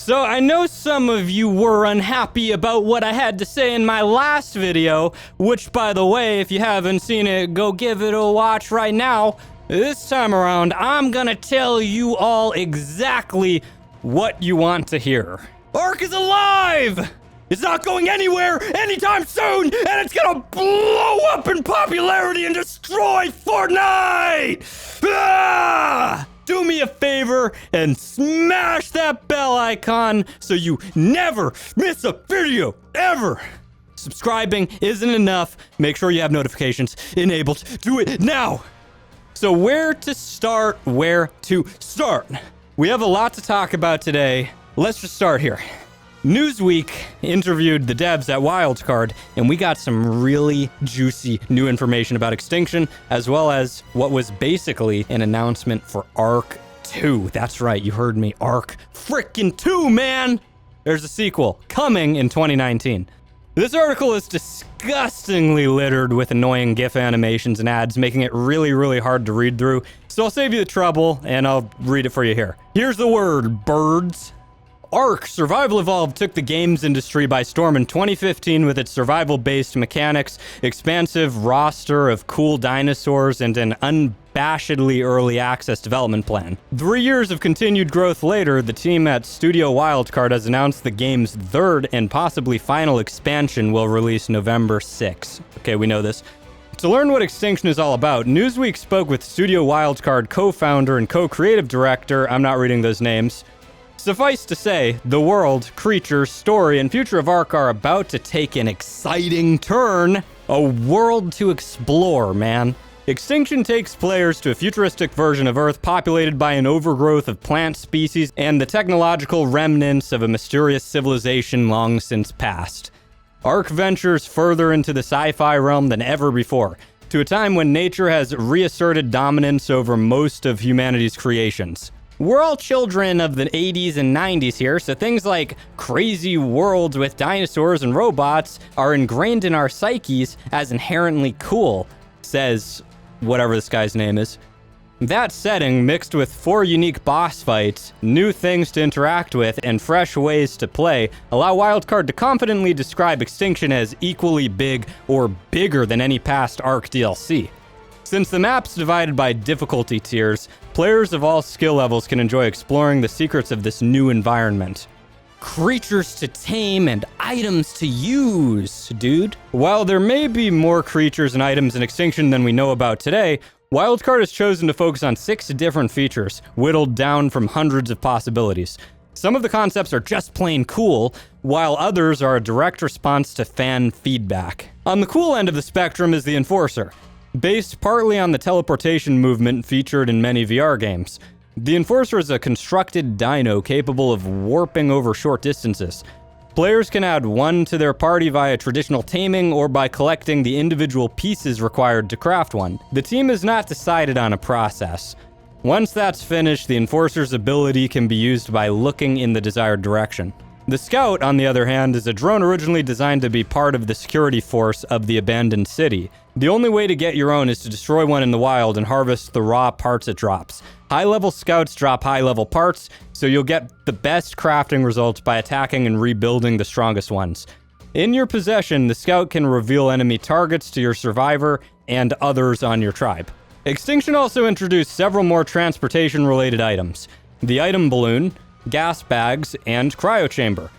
So I know some of you were unhappy about what I had to say in my last video, which, by the way, if you haven't seen it, go give it a watch right now. This time around, I'm gonna tell you all exactly what you want to hear. ARK is alive! It's not going anywhere anytime soon, and it's gonna blow up in popularity and destroy Fortnite! Ah! Do me a favor and smash that bell icon so you never miss a video, ever! Subscribing isn't enough. Make sure you have notifications enabled. Do it now! So where to start? We have a lot to talk about today. Let's just start here. Newsweek interviewed the devs at Wildcard, and we got some really juicy new information about Extinction, as well as what was basically an announcement for ARK 2. That's right, you heard me. ARK frickin' 2, man! There's a sequel coming in 2019. This article is disgustingly littered with annoying GIF animations and ads, making it really, really hard to read through. So I'll save you the trouble, and I'll read it for you here. Here's the word, birds. ARK Survival Evolved took the games industry by storm in 2015 with its survival-based mechanics, expansive roster of cool dinosaurs, and an unabashedly early access development plan. 3 years of continued growth later, the team at Studio Wildcard has announced the game's third and possibly final expansion will release November 6. Okay, we know this. To learn what Extinction is all about, Newsweek spoke with Studio Wildcard co-founder and co-creative director, I'm not reading those names. Suffice to say, the world, creatures, story, and future of ARK are about to take an exciting turn. A world to explore, man. Extinction takes players to a futuristic version of Earth populated by an overgrowth of plant species and the technological remnants of a mysterious civilization long since past. ARK ventures further into the sci-fi realm than ever before, to a time when nature has reasserted dominance over most of humanity's creations. We're all children of the 80s and 90s here, so things like crazy worlds with dinosaurs and robots are ingrained in our psyches as inherently cool, says whatever this guy's name is. That setting, mixed with 4 unique boss fights, new things to interact with, and fresh ways to play, allow Wildcard to confidently describe Extinction as equally big or bigger than any past ARK DLC. Since the map's divided by difficulty tiers, players of all skill levels can enjoy exploring the secrets of this new environment. Creatures to tame and items to use, dude. While there may be more creatures and items in Extinction than we know about today, Wildcard has chosen to focus on 6 different features, whittled down from hundreds of possibilities. Some of the concepts are just plain cool, while others are a direct response to fan feedback. On the cool end of the spectrum is the Enforcer. Based partly on the teleportation movement featured in many VR games. The Enforcer is a constructed dino capable of warping over short distances. Players can add one to their party via traditional taming or by collecting the individual pieces required to craft one. The team has not decided on a process. Once that's finished, the Enforcer's ability can be used by looking in the desired direction. The Scout, on the other hand, is a drone originally designed to be part of the security force of the abandoned city. The only way to get your own is to destroy one in the wild and harvest the raw parts it drops. High-level Scouts drop high-level parts, so you'll get the best crafting results by attacking and rebuilding the strongest ones. In your possession, the Scout can reveal enemy targets to your survivor and others on your tribe. Extinction also introduced several more transportation-related items. The item balloon, gas bags, and cryo chamber.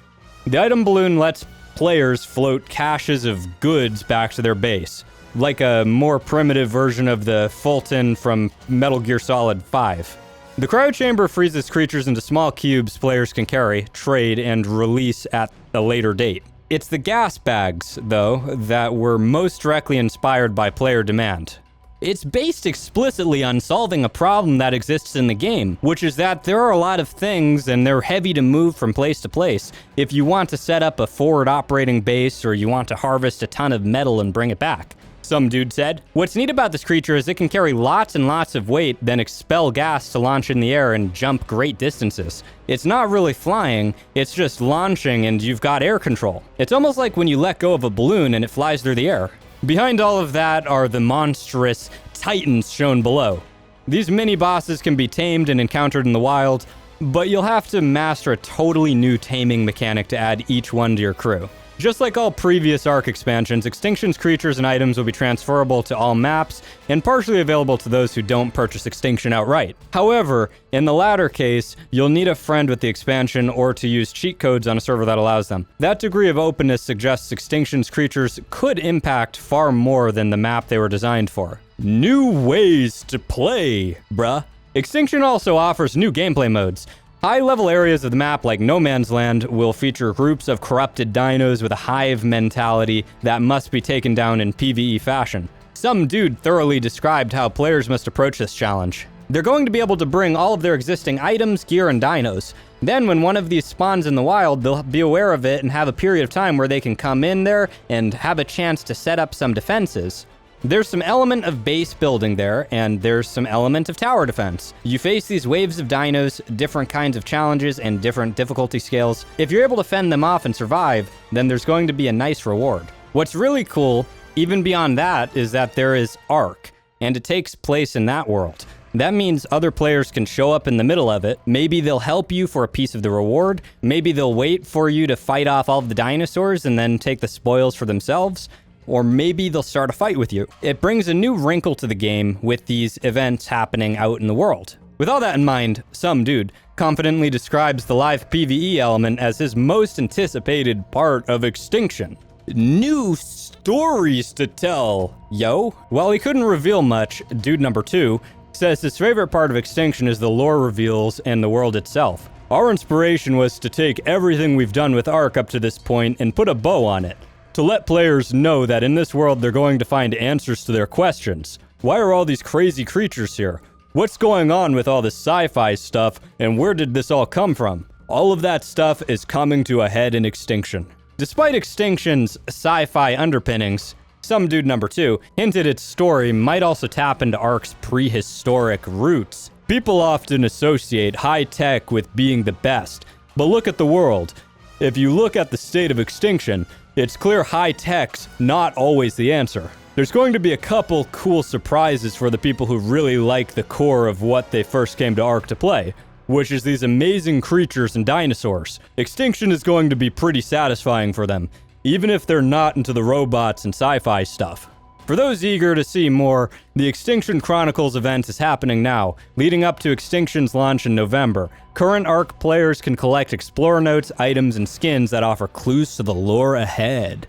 The item balloon lets players float caches of goods back to their base, like a more primitive version of the Fulton from Metal Gear Solid 5. The cryo chamber freezes creatures into small cubes players can carry, trade, and release at a later date. It's the gas bags, though, that were most directly inspired by player demand. It's based explicitly on solving a problem that exists in the game, which is that there are a lot of things and they're heavy to move from place to place. If you want to set up a forward operating base or you want to harvest a ton of metal and bring it back. Some dude said. What's neat about this creature is it can carry lots and lots of weight, then expel gas to launch in the air and jump great distances. It's not really flying, it's just launching and you've got air control. It's almost like when you let go of a balloon and it flies through the air. Behind all of that are the monstrous titans shown below. These mini-bosses can be tamed and encountered in the wild. but you'll have to master a totally new taming mechanic to add each one to your crew. Just like all previous Ark expansions, Extinction's creatures and items will be transferable to all maps and partially available to those who don't purchase Extinction outright. However, in the latter case, you'll need a friend with the expansion or to use cheat codes on a server that allows them. That degree of openness suggests Extinction's creatures could impact far more than the map they were designed for. New ways to play, bruh. Extinction also offers new gameplay modes. High-level areas of the map like No Man's Land will feature groups of corrupted dinos with a hive mentality that must be taken down in PvE fashion. Some dude thoroughly described how players must approach this challenge. They're going to be able to bring all of their existing items, gear, and dinos. Then when one of these spawns in the wild, they'll be aware of it and have a period of time where they can come in there and have a chance to set up some defenses. There's some element of base building there, and there's some element of tower defense. You face these waves of dinos, different kinds of challenges, and different difficulty scales. If you're able to fend them off and survive, then there's going to be a nice reward. What's really cool, even beyond that, is that there is Ark, and it takes place in that world. That means other players can show up in the middle of it. Maybe they'll help you for a piece of the reward. Maybe they'll wait for you to fight off all of the dinosaurs and then take the spoils for themselves. Or maybe they'll start a fight with you. It brings a new wrinkle to the game with these events happening out in the world. With all that in mind, some dude confidently describes the live PvE element as his most anticipated part of Extinction. New stories to tell, yo. While he couldn't reveal much, dude number 2 says his favorite part of Extinction is the lore reveals and the world itself. Our inspiration was to take everything we've done with Ark up to this point and put a bow on it. To let players know that in this world they're going to find answers to their questions. Why are all these crazy creatures here? What's going on with all this sci-fi stuff, and where did this all come from? All of that stuff is coming to a head in Extinction. Despite Extinction's sci-fi underpinnings, some dude number 2 hinted its story might also tap into Ark's prehistoric roots. People often associate high tech with being the best, but look at the world. If you look at the state of Extinction, it's clear high tech's not always the answer. There's going to be a couple cool surprises for the people who really like the core of what they first came to Ark to play, which is these amazing creatures and dinosaurs. Extinction is going to be pretty satisfying for them, even if they're not into the robots and sci-fi stuff. For those eager to see more, the Extinction Chronicles event is happening now, leading up to Extinction's launch in November. Current Ark players can collect Explorer notes, items, and skins that offer clues to the lore ahead.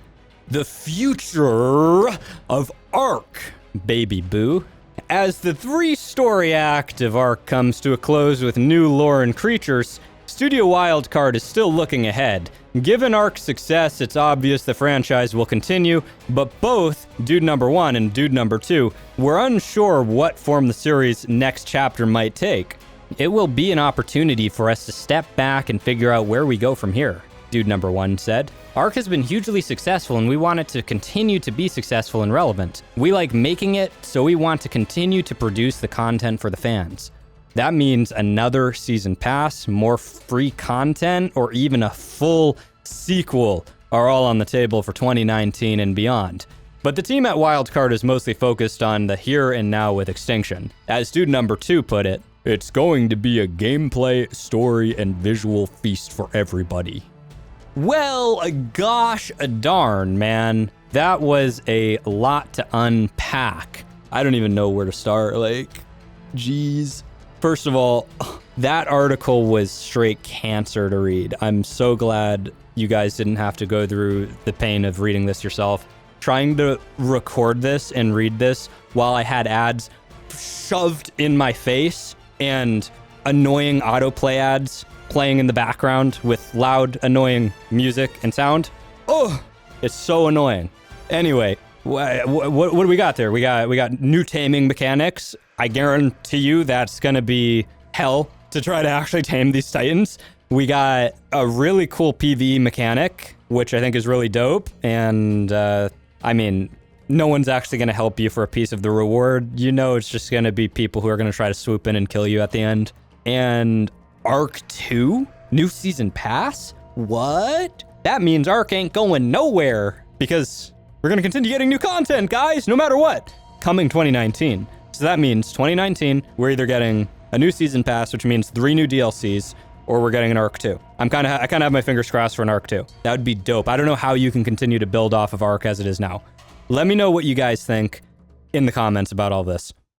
The future of Ark, baby boo. As the 3-story act of Ark comes to a close with new lore and creatures, Studio Wildcard is still looking ahead. Given Ark's success, it's obvious the franchise will continue, but both Dude Number 1 and Dude Number 2 were unsure what form the series' next chapter might take. It will be an opportunity for us to step back and figure out where we go from here, Dude Number 1 said. Ark has been hugely successful and we want it to continue to be successful and relevant. We like making it, so we want to continue to produce the content for the fans. That means another season pass, more free content, or even a full sequel are all on the table for 2019 and beyond. But the team at Wildcard is mostly focused on the here and now with Extinction. As Dude Number 2 put it, it's going to be a gameplay, story, and visual feast for everybody. Well, gosh darn, man. That was a lot to unpack. I don't even know where to start, jeez. First of all, that article was straight cancer to read. I'm so glad you guys didn't have to go through the pain of reading this yourself. Trying to record this and read this while I had ads shoved in my face and annoying autoplay ads playing in the background with loud, annoying music and sound. Oh, it's so annoying. Anyway, what do we got there? We got new taming mechanics. I guarantee you that's going to be hell to try to actually tame these titans. We got a really cool PvE mechanic, which I think is really dope. And, I mean, no one's actually going to help you for a piece of the reward. You know, it's just going to be people who are going to try to swoop in and kill you at the end. And Ark 2? New season pass? What? That means Ark ain't going nowhere because we're going to continue getting new content, guys, no matter what. Coming 2019. So that means 2019, we're either getting a new season pass, which means 3 new DLCs, or we're getting an Ark 2. I kind of have my fingers crossed for an Ark 2. That would be dope. I don't know how you can continue to build off of Ark as it is now. Let me know what you guys think in the comments about all this.